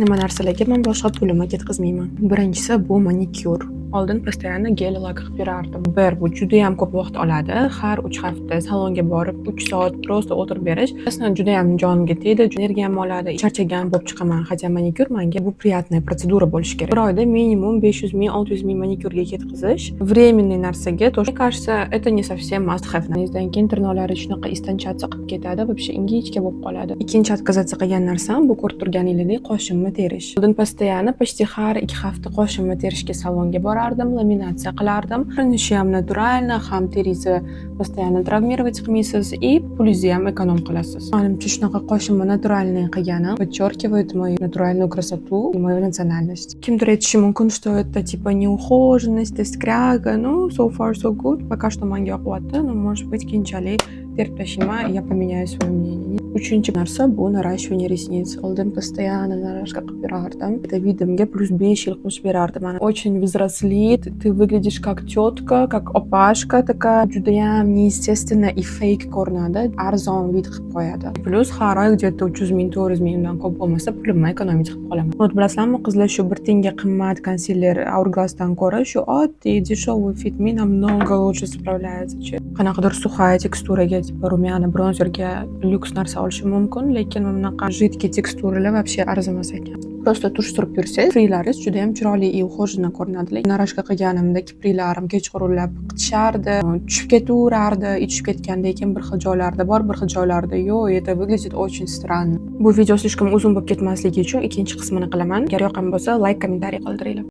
Nima narsalarga men boshqa pulimni ketkazmayman. Birinchisi bu manikyur. Oldin постоянно gel lak qilib yurardim. Bu juda ham ko'p vaqt oladi. Har 3 hafta salonga borib 3 soat просто o'tirib berish. Aslida juda ham jonimga tegdi, energiyam oladi. Charchagan bo'lib chiqaman. Хотя manikyur menga bu приятная prosedura bo'lishi kerak. Bir oyda minimum 500 ming, 600 ming manikyurga ketkazish временный narsaga, to мне кажется, это не совсем must have. Bizdan keyin tirnoqlari shunaqa istanchatsiya qilib ketadi, вообще ingichka bo'lib qoladi. Ikkinchi отказаться qilgan narsam bu ko'rib turganingizdek qoshimni terish. Oldin постоянно почти har 2 hafta qoshimni terishga salonga borardim, laminatsiya qilardim. Ko'rinishi ham naturalni, ham teringizni постоянно travmirovat qilmaysiz и pulingizni ham ekonom qilasiz. Menimcha shunaqa qoshimni naturalniy qilganim подчеркивает мою натуральную красоту и мою национальность. Kimdir aytishi mumkin, что это типа неухоженность, скряга, ну so far so good. Пока что menga yoqyapti, но может быть keyinchalik terib tashlayman, я поменяю свое мнение. Uchinchi narsa bu narashivание ресниц. Oldin постоянно narashka qilib yurardim. Davidimga +5 yil qo'shib berardim. Очень взрослит, ты выглядишь как тетка, как opashka, такая judayam неестественно и fake ko'rinadi. Arzon vid qilib qo'yadi. Plus har oy где-то 300 ming, 400 mingdan ko'p bo'lmasa pulimni ekonomik qilib qolaman. Bilasizlarmi, qizlar, shu 1 tenge qimmat konsiler Hourglass'dan ko'ra shu oddiy дешевый Fit Me намного лучше справляется. Qanaqadir suxaya teksturaga, tipa rumyana, bronzerga lyuks narsa olishi mumkin, lekin bunaqa jiddiy teksturalar вообще arzimas ekan. Просто tush surib yursangiz, kipriklaringiz juda ham chiroyli и ухоженно ko'rinadi. Lekin narashka qilganimda kipriklarim kechqurunlab qitishardi, tushib ketaverardi, tushib ketgandan keyin bir xil joylarda bor, bir xil joylarda yo'q. Это выглядит очень странно. Bu video слишком uzun bo'lib ketmasligi uchun ikkinchi qismini qilaman. Agar yoqqan bo'lsa, like, kommentariy qoldiringlar.